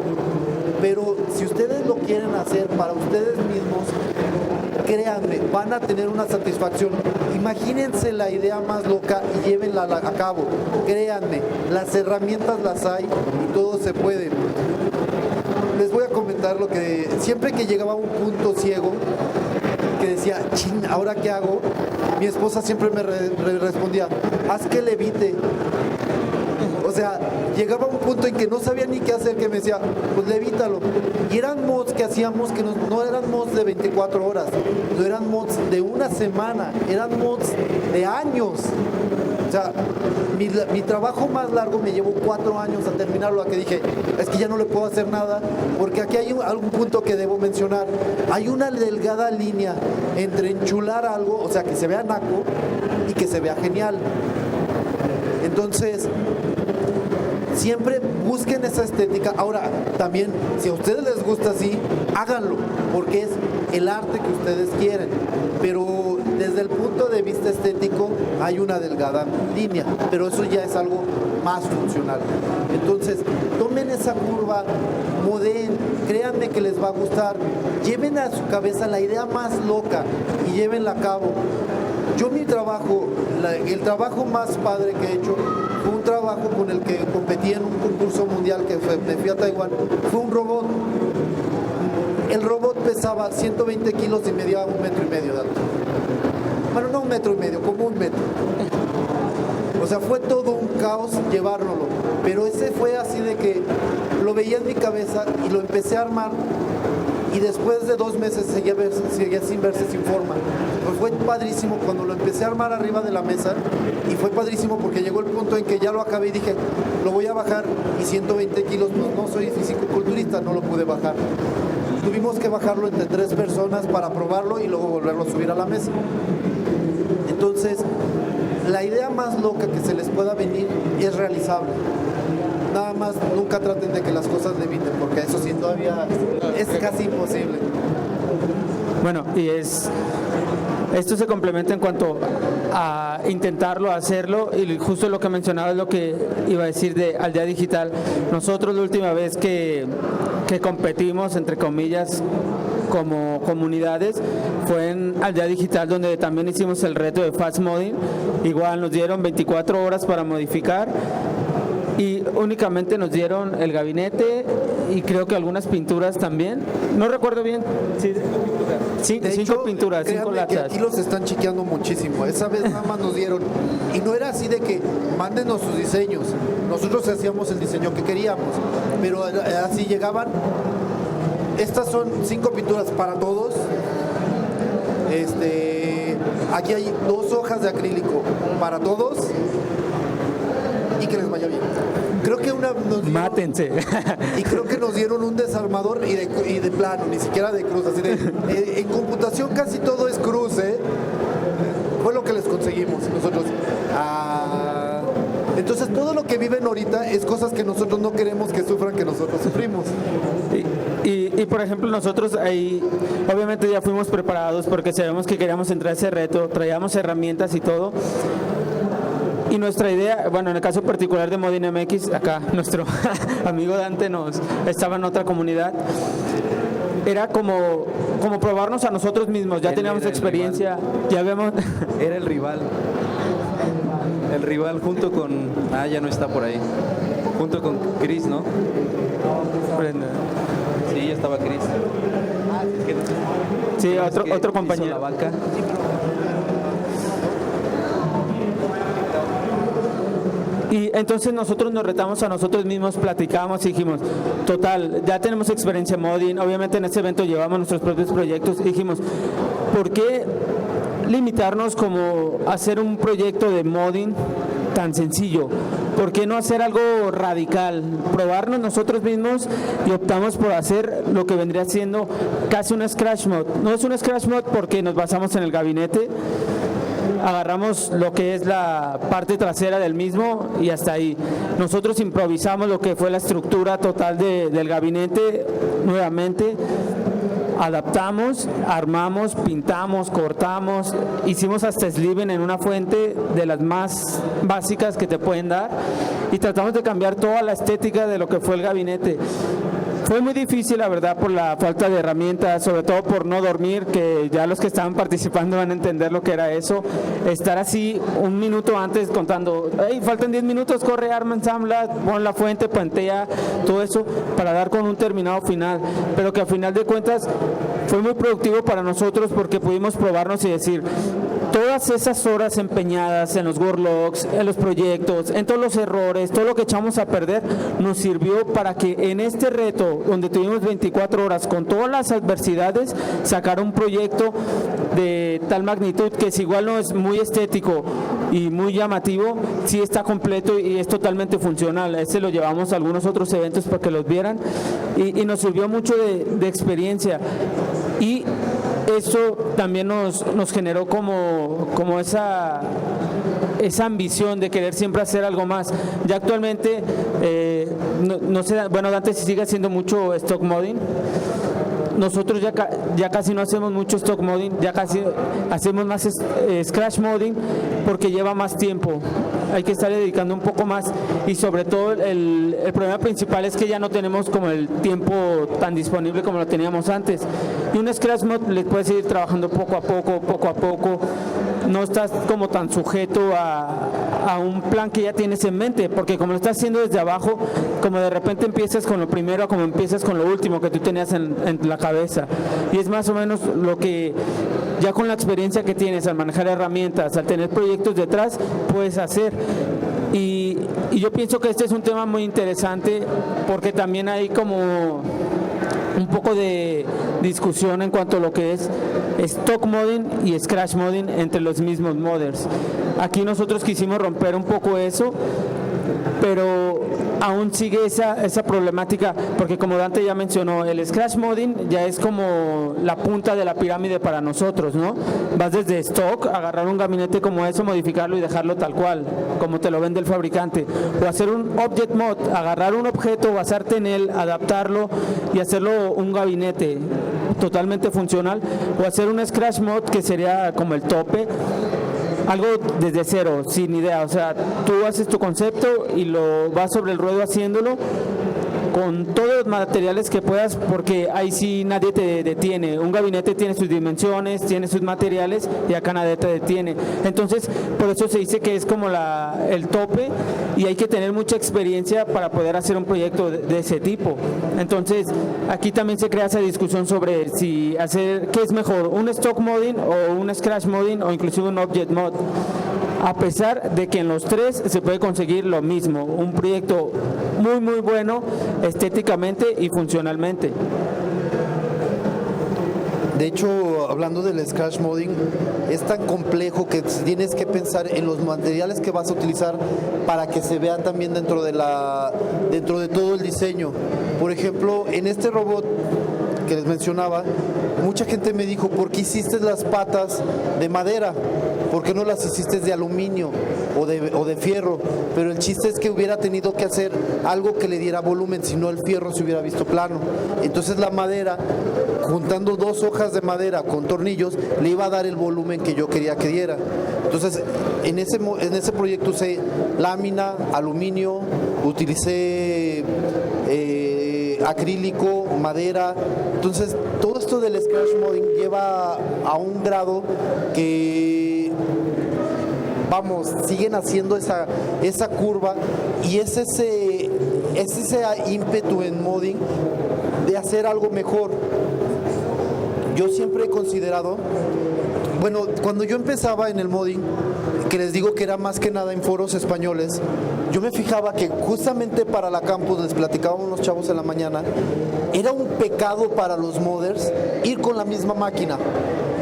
Pero si ustedes lo quieren hacer para ustedes mismos, créanme, van a tener una satisfacción. Imagínense la idea más loca y llévenla a cabo. Créanme, las herramientas las hay y todo se puede. Les voy a comentar lo que siempre que llegaba a un punto ciego, que decía, chin, ¿ahora qué hago? Mi esposa siempre me respondía, haz que levite. O sea, llegaba a un punto en que no sabía ni qué hacer, que me decía, pues levítalo. Y eran mods que hacíamos que no eran mods de 24 horas, no eran mods de una semana, eran mods de años. O sea, mi trabajo más largo me llevó 4 años a terminarlo, a que dije, es que ya no le puedo hacer nada, porque aquí hay algún punto que debo mencionar. Hay una delgada línea entre enchular algo, o sea, que se vea naco y que se vea genial. Entonces, siempre busquen esa estética. Ahora, también, si a ustedes les gusta así, háganlo, porque es el arte que ustedes quieren. Pero desde el punto de vista estético, hay una delgada línea, pero eso ya es algo más funcional. Entonces, tomen esa curva, modelen, créanme que les va a gustar, lleven a su cabeza la idea más loca y llévenla a cabo. Yo mi trabajo, el trabajo más padre que he hecho, fue un trabajo con el que competí en un concurso mundial que me fui a Taiwán, fue un robot. El robot pesaba 120 kilos y medía 1,5 metros de alto. Bueno, no 1,5 metros, como 1 metro. O sea, fue todo un caos llevárnoslo. Pero ese fue así de que lo veía en mi cabeza y lo empecé a armar. Y después de 2 meses seguía sin verse sin forma. Pues fue padrísimo cuando lo empecé a armar arriba de la mesa. Y fue padrísimo porque llegó el punto en que ya lo acabé y dije, lo voy a bajar. Y 120 kilos, pues no soy fisicoculturista, no lo pude bajar. Tuvimos que bajarlo entre 3 personas para probarlo y luego volverlo a subir a la mesa. Entonces, la idea más loca que se les pueda venir es realizable. Nada más nunca traten de que las cosas leviten, porque eso sí todavía es casi imposible. Bueno, y esto se complementa en cuanto a intentarlo, hacerlo, y justo lo que mencionaba es lo que iba a decir de Aldea Digital. Nosotros la última vez que competimos, entre comillas, como comunidades, fue en Aldea Digital, donde también hicimos el reto de Fast Modding. Igual nos dieron 24 horas para modificar y únicamente nos dieron el gabinete y creo que algunas pinturas también. No recuerdo bien. Sí, de 5 hecho, pinturas, 5 créanme latas. que aquí los están chiqueando muchísimo. Esa vez nada más nos dieron. Y no era así de que mándenos sus diseños. Nosotros hacíamos el diseño que queríamos. Pero así llegaban. Estas son 5 pinturas para todos. Aquí hay 2 hojas de acrílico para todos. Y que les vaya bien. Creo que Mátense. Y creo que nos dieron un desarmador y de plano, ni siquiera de cruz. Así en computación casi todo es cruz, ¿eh? Fue lo que les conseguimos nosotros. Entonces todo lo que viven ahorita es cosas que nosotros no queremos que sufran, que nosotros sufrimos. Y por ejemplo nosotros ahí obviamente ya fuimos preparados porque sabemos que queríamos entrar a ese reto, traíamos herramientas y todo. Y nuestra idea, bueno, en el caso particular de Modding MX, acá nuestro amigo Dante estaba en otra comunidad, era como probarnos a nosotros mismos. Ya teníamos experiencia, ya vemos. Era el rival. El rival junto con... ya no está por ahí. Junto con Chris, ¿no? Sí, ya estaba Chris. Sí, otro compañero. La vaca. Y entonces nosotros nos retamos a nosotros mismos, platicamos y dijimos, total, ya tenemos experiencia en modding, obviamente en este evento llevamos nuestros propios proyectos y dijimos, ¿por qué limitarnos como a hacer un proyecto de modding tan sencillo? ¿Por qué no hacer algo radical? Probarnos nosotros mismos y optamos por hacer lo que vendría siendo casi un scratch mod. No es un scratch mod porque nos basamos en el gabinete, agarramos lo que es la parte trasera del mismo y hasta ahí. Nosotros improvisamos lo que fue la estructura total del gabinete nuevamente. Adaptamos, armamos, pintamos, cortamos, hicimos hasta sleeving en una fuente de las más básicas que te pueden dar y tratamos de cambiar toda la estética de lo que fue el gabinete. Fue muy difícil, la verdad, por la falta de herramientas, sobre todo por no dormir, que ya los que estaban participando van a entender lo que era eso. Estar así un minuto antes contando, hey, faltan 10 minutos, corre, arma, ensambla, pon la fuente, pantea, todo eso, para dar con un terminado final. Pero que al final de cuentas fue muy productivo para nosotros porque pudimos probarnos y decir, todas esas horas empeñadas en los worklogs, en los proyectos, en todos los errores, todo lo que echamos a perder, nos sirvió para que en este reto, donde tuvimos 24 horas con todas las adversidades, sacar un proyecto de tal magnitud que si igual no es muy estético y muy llamativo, sí está completo y es totalmente funcional. Este lo llevamos a algunos otros eventos para que los vieran y nos sirvió mucho de experiencia. Y eso también nos generó como esa ambición de querer siempre hacer algo más. Ya actualmente, no sé, bueno, Dante si sigue haciendo mucho stock modding. Nosotros ya casi no hacemos mucho stock modding, ya casi hacemos más scratch modding porque lleva más tiempo. Hay que estar dedicando un poco más y sobre todo el problema principal es que ya no tenemos como el tiempo tan disponible como lo teníamos antes. Y un scratch mod le puedes ir trabajando poco a poco, no estás como tan sujeto a un plan que ya tienes en mente, porque como lo estás haciendo desde abajo, como de repente empiezas con lo primero, como empiezas con lo último que tú tenías en la cabeza. Y es más o menos lo que ya con la experiencia que tienes al manejar herramientas, al tener proyectos detrás, puedes hacer. Y yo pienso que este es un tema muy interesante porque también hay como un poco de discusión en cuanto a lo que es stock modding y scratch modding entre los mismos modders. Aquí nosotros quisimos romper un poco eso, pero aún sigue esa problemática, porque como Dante ya mencionó, el scratch modding ya es como la punta de la pirámide para nosotros, ¿no? Vas desde stock, agarrar un gabinete como eso, modificarlo y dejarlo tal cual, como te lo vende el fabricante, o hacer un object mod, agarrar un objeto, basarte en él, adaptarlo y hacerlo un gabinete totalmente funcional, o hacer un scratch mod que sería como el tope, algo desde cero, sin idea. O sea, tú haces tu concepto y lo vas sobre el ruedo haciéndolo con todos los materiales que puedas, porque ahí sí nadie te detiene. Un gabinete tiene sus dimensiones, tiene sus materiales y acá nadie te detiene. Entonces, por eso se dice que es como el tope y hay que tener mucha experiencia para poder hacer un proyecto de ese tipo. Entonces, aquí también se crea esa discusión sobre si hacer, ¿qué es mejor? ¿Un stock modding o un scratch modding o inclusive un object mod? A pesar de que en los tres se puede conseguir lo mismo, un proyecto muy muy bueno estéticamente y funcionalmente. De hecho, hablando del scratch modding, es tan complejo que tienes que pensar en los materiales que vas a utilizar para que se vean también dentro de todo el diseño. Por ejemplo, en este robot que les mencionaba, mucha gente me dijo, ¿por qué hiciste las patas de madera? ¿Por qué no las hiciste de aluminio o de fierro? Pero el chiste es que hubiera tenido que hacer algo que le diera volumen, si no el fierro se hubiera visto plano. Entonces la madera, juntando dos hojas de madera con tornillos, le iba a dar el volumen que yo quería que diera. Entonces en ese proyecto usé lámina, aluminio, utilicé acrílico, madera. Entonces todo esto del scratch modding lleva a un grado que, vamos, siguen haciendo esa curva, y es ese ímpetu en modding de hacer algo mejor. Yo siempre he considerado, bueno, cuando yo empezaba en el modding, que les digo que era más que nada en foros españoles, yo me fijaba que justamente para la campus, les platicábamos unos chavos en la mañana, era un pecado para los modders ir con la misma máquina.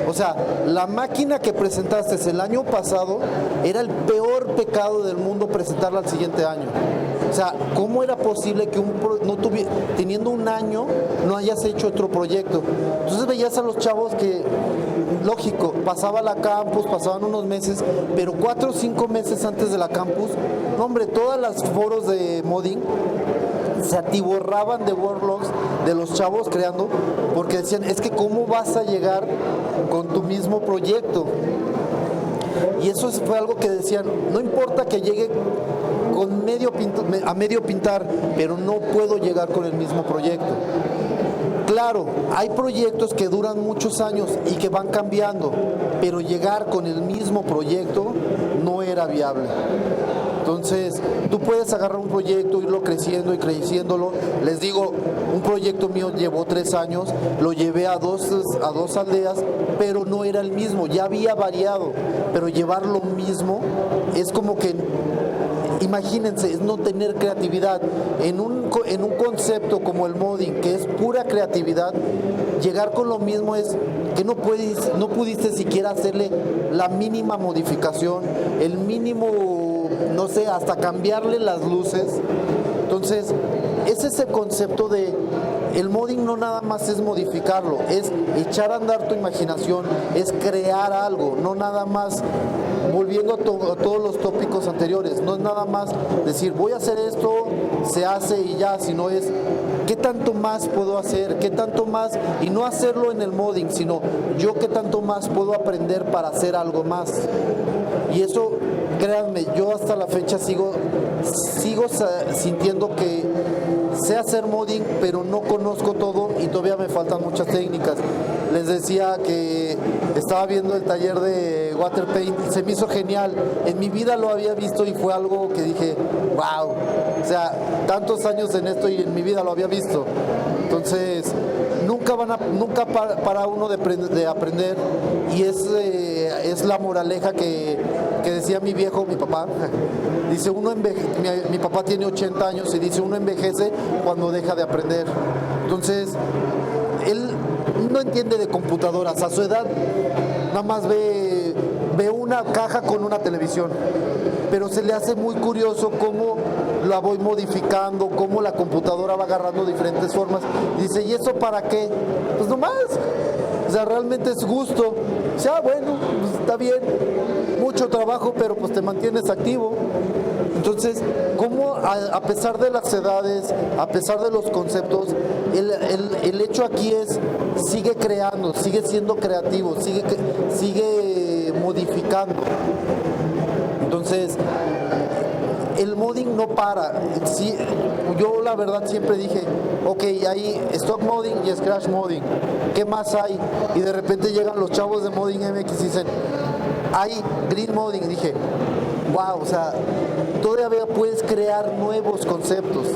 O sea, la máquina que presentaste el año pasado era el peor pecado del mundo presentarla al siguiente año. O sea, ¿cómo era posible que teniendo un año no hayas hecho otro proyecto? Entonces veías a los chavos que, lógico, pasaba la campus, pasaban unos meses, pero 4 o 5 meses antes de la campus, no, hombre, todas las foros de modding se atiborraban de worklogs de los chavos creando, porque decían, es que ¿cómo vas a llegar con tu mismo proyecto? Y eso fue algo que decían, no importa que llegue con a medio pintar, pero no puedo llegar con el mismo proyecto. Claro, hay proyectos que duran muchos años y que van cambiando, pero llegar con el mismo proyecto no era viable. Entonces, tú puedes agarrar un proyecto, irlo creciendo y creciéndolo. Les digo, un proyecto mío llevó 3 años, lo llevé a dos aldeas, pero no era el mismo, ya había variado. Pero llevar lo mismo es como que, imagínense, es no tener creatividad. En un concepto como el modding, que es pura creatividad, llegar con lo mismo es que no pudiste siquiera hacerle la mínima modificación, el mínimo, no sé, hasta cambiarle las luces. Entonces, es ese concepto de el modding no nada más es modificarlo, es echar a andar tu imaginación, es crear algo, no nada más, volviendo a todos los tópicos anteriores, no es nada más decir voy a hacer esto, se hace y ya, sino es qué tanto más puedo hacer, qué tanto más, y no hacerlo en el modding, sino yo qué tanto más puedo aprender para hacer algo más. Y eso, créanme, yo hasta la fecha sigo sintiendo que sé hacer modding, pero no conozco todo y todavía me faltan muchas técnicas. Les decía que estaba viendo el taller de Waterpaint y se me hizo genial. En mi vida lo había visto y fue algo que dije, wow. O sea, tantos años en esto y en mi vida lo había visto. Entonces, nunca para uno de aprender, y es la moraleja que decía mi viejo, mi papá. Dice, mi papá tiene 80 años y dice, uno envejece cuando deja de aprender. Entonces, él no entiende de computadoras, a su edad nada más ve una caja con una televisión, pero se le hace muy curioso cómo la voy modificando, cómo la computadora va agarrando diferentes formas. Dice, ¿y eso para qué? Pues nomás, o sea, realmente es gusto. O sea, bueno, pues está bien, mucho trabajo, pero pues te mantienes activo. Entonces, ¿cómo a pesar de las edades, a pesar de los conceptos, el hecho aquí es, sigue creando, sigue siendo creativo, sigue modificando? Entonces, el modding no para. Sí, yo la verdad siempre dije, ok, hay stock modding y scratch modding, ¿qué más hay? Y de repente llegan los chavos de Modding MX y dicen, hay green modding. Y dije, wow, o sea, todavía puedes crear nuevos conceptos.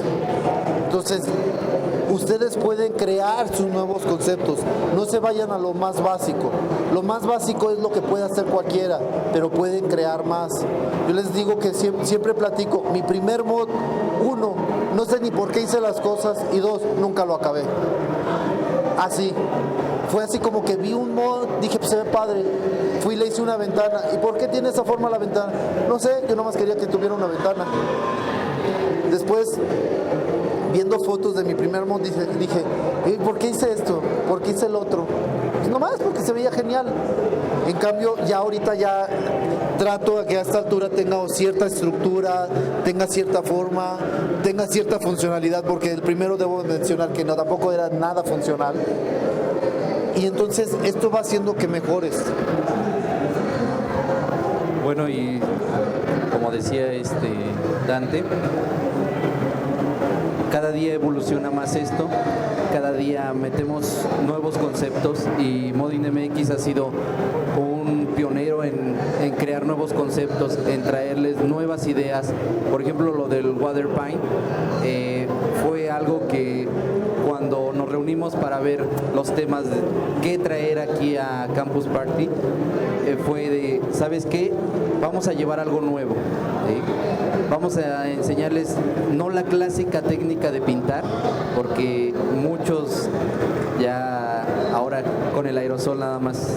Entonces, ustedes pueden crear sus nuevos conceptos, no se vayan a lo más básico. Lo más básico es lo que puede hacer cualquiera, pero pueden crear más. Yo les digo que siempre platico, mi primer mod, 1, no sé ni por qué hice las cosas, y 2, nunca lo acabé. Así, fue así como que vi un mod, dije, pues se ve padre, fui y le hice una ventana. ¿Y por qué tiene esa forma la ventana? No sé, yo nomás quería que tuviera una ventana. Después, viendo fotos de mi primer mod, dije, ¿por qué hice esto? ¿Por qué hice el otro? Pues nomás porque se veía genial. En cambio, ya ahorita ya trato de que a esta altura tenga cierta estructura, tenga cierta forma, tenga cierta funcionalidad, porque el primero debo mencionar que no, tampoco era nada funcional. Y entonces esto va haciendo que mejores. Bueno, y como decía Dante, cada día evoluciona más esto, cada día metemos nuevos conceptos, y Modding MX ha sido un pionero en crear nuevos conceptos, en traerles nuevas ideas. Por ejemplo, lo del Waterpaint fue algo que cuando nos reunimos para ver los temas de qué traer aquí a Campus Party, fue de, ¿sabes qué? Vamos a llevar algo nuevo. Vamos a enseñarles no la clásica técnica de pintar, porque muchos ya ahora con el aerosol nada más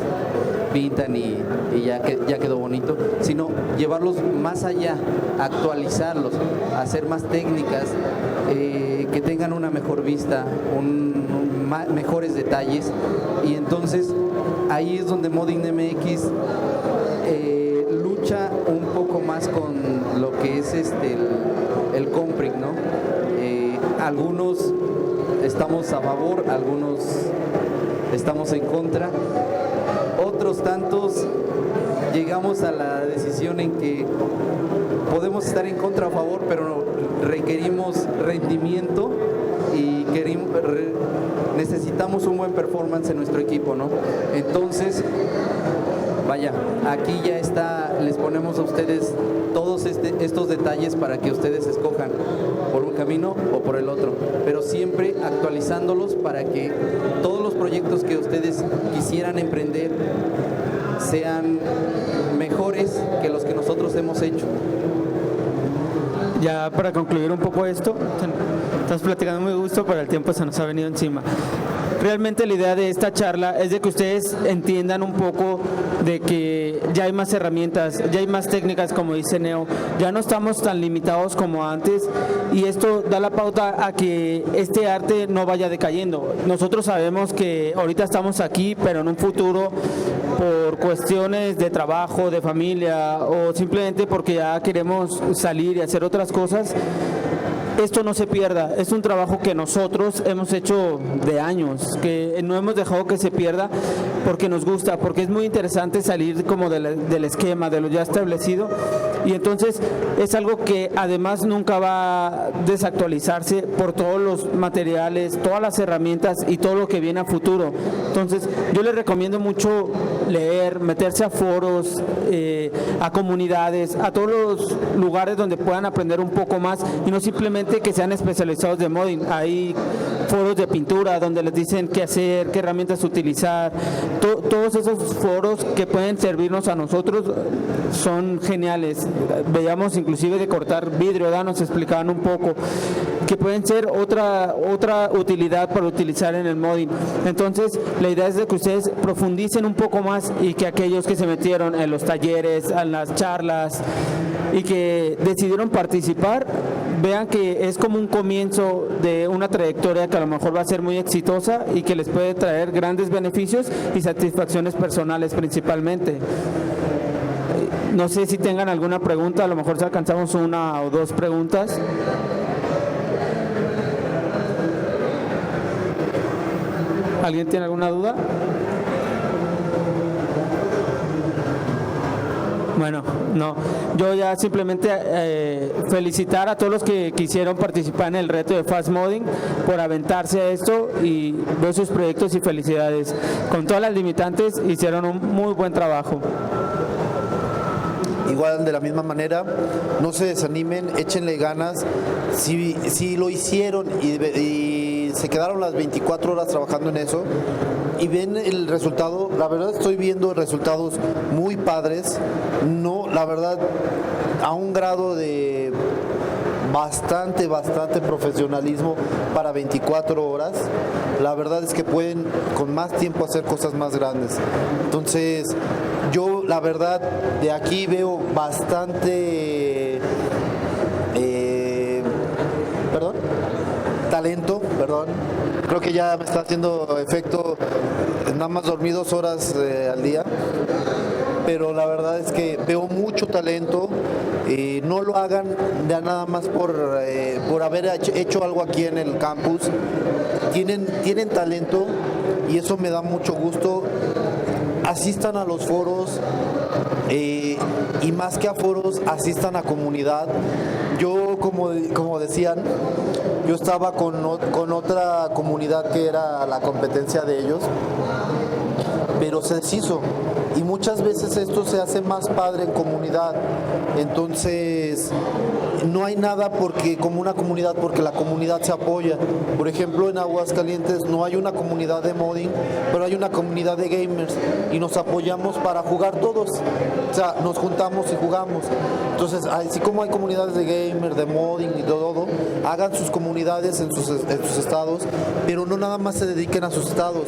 pintan y ya quedó bonito, sino llevarlos más allá, actualizarlos, hacer más técnicas, que tengan una mejor vista, mejores detalles. Y entonces ahí es donde Modding MX lucha un poco más con lo que es el compring, ¿no? Algunos estamos a favor, algunos estamos en contra, otros tantos llegamos a la decisión en que podemos estar en contra o a favor, pero requerimos rendimiento y necesitamos un buen performance en nuestro equipo, ¿no? Entonces, vaya, aquí ya está, les ponemos a ustedes todos estos detalles para que ustedes escojan por un camino o por el otro, pero siempre actualizándolos para que todos los proyectos que ustedes quisieran emprender sean mejores que los que nosotros hemos hecho. Ya para concluir un poco esto, estás platicando muy gusto, pero el tiempo se nos ha venido encima. Realmente la idea de esta charla es de que ustedes entiendan un poco de que ya hay más herramientas, ya hay más técnicas, como dice Neo, ya no estamos tan limitados como antes, y esto da la pauta a que este arte no vaya decayendo. Nosotros sabemos que ahorita estamos aquí, pero en un futuro, por cuestiones de trabajo, de familia, o simplemente porque ya queremos salir y hacer otras cosas, esto no se pierda. Es un trabajo que nosotros hemos hecho de años, que no hemos dejado que se pierda porque nos gusta, porque es muy interesante salir como del esquema, de lo ya establecido, y entonces es algo que además nunca va a desactualizarse por todos los materiales, todas las herramientas y todo lo que viene a futuro. Entonces yo les recomiendo mucho leer, meterse a foros, a comunidades, a todos los lugares donde puedan aprender un poco más y no simplemente que sean especializados de modding. Hay foros de pintura donde les dicen qué hacer, qué herramientas utilizar. Todos esos foros que pueden servirnos a nosotros son geniales. Veíamos inclusive de cortar vidrio, ¿verdad? Nos explicaban un poco que pueden ser otra utilidad para utilizar en el modding. Entonces la idea es de que ustedes profundicen un poco más y que aquellos que se metieron en los talleres, en las charlas y que decidieron participar, vean que es como un comienzo de una trayectoria que a lo mejor va a ser muy exitosa y que les puede traer grandes beneficios y satisfacciones personales principalmente. No sé si tengan alguna pregunta, a lo mejor si alcanzamos una o dos preguntas. ¿Alguien tiene alguna duda? Bueno, no. Yo ya simplemente felicitar a todos los que quisieron participar en el reto de Fast Modding por aventarse a esto y ver sus proyectos y felicidades. Con todas las limitantes hicieron un muy buen trabajo. Igual de la misma manera, no se desanimen, échenle ganas. Si lo hicieron y se quedaron las 24 horas trabajando en eso y ven el resultado, la verdad estoy viendo resultados muy padres, no, la verdad, a un grado de bastante profesionalismo para 24 horas. La verdad es que pueden con más tiempo hacer cosas más grandes. Entonces, yo la verdad de aquí veo bastante talento, creo que ya me está haciendo efecto nada más dormir 2 horas al día, pero la verdad es que veo mucho talento. No lo hagan ya nada más por haber hecho algo aquí en el campus. Tienen talento y eso me da mucho gusto. Asistan a los foros y más que a foros, asistan a comunidad. Yo, como decían, yo estaba con otra comunidad que era la competencia de ellos, pero se deshizo. Y muchas veces esto se hace más padre en comunidad. Entonces, no hay nada como una comunidad, porque la comunidad se apoya. Por ejemplo, en Aguascalientes no hay una comunidad de modding, pero hay una comunidad de gamers y nos apoyamos para jugar todos. O sea, nos juntamos y jugamos. Entonces, así como hay comunidades de gamers, de modding y todo, hagan sus comunidades en sus estados, pero no nada más se dediquen a sus estados.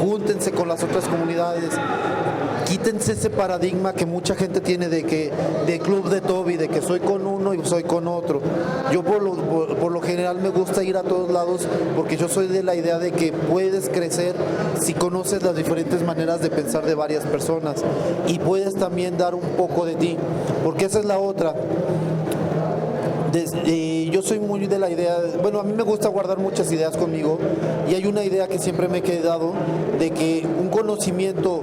Júntense con las otras comunidades. Quítense ese paradigma que mucha gente tiene de club de Toby, de que soy con uno y soy con otro. Yo por lo general me gusta ir a todos lados porque yo soy de la idea de que puedes crecer si conoces las diferentes maneras de pensar de varias personas y puedes también dar un poco de ti, porque esa es la otra. Yo soy muy de la idea, bueno, a mí me gusta guardar muchas ideas conmigo y hay una idea que siempre me he quedado de que un conocimiento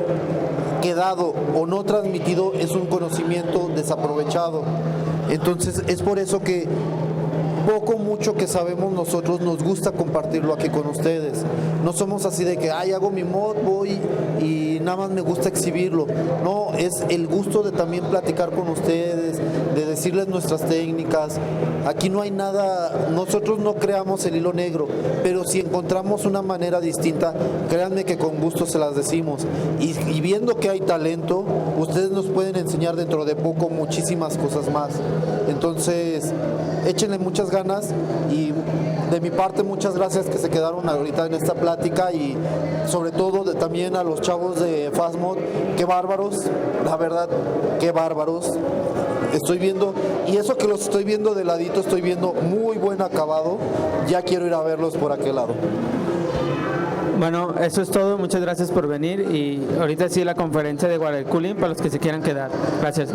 quedado o no transmitido es un conocimiento desaprovechado. Entonces es por eso que mucho que sabemos nosotros nos gusta compartirlo aquí con ustedes. No somos así de que hago mi mod, voy y nada más me gusta exhibirlo. No, es el gusto de también platicar con ustedes, de decirles nuestras técnicas. Aquí no hay nada, nosotros no creamos el hilo negro, pero si encontramos una manera distinta, créanme que con gusto se las decimos. Y viendo que hay talento, ustedes nos pueden enseñar dentro de poco muchísimas cosas más. Entonces, échenle muchas ganas y de mi parte muchas gracias que se quedaron ahorita en esta plática y sobre todo también a los chavos de Fastmod, qué bárbaros, la verdad, qué bárbaros. Estoy viendo, y eso que los estoy viendo de ladito, estoy viendo muy buen acabado, ya quiero ir a verlos por aquel lado. Bueno, eso es todo, muchas gracias por venir y ahorita sí la conferencia de Watercooling para los que se quieran quedar. Gracias.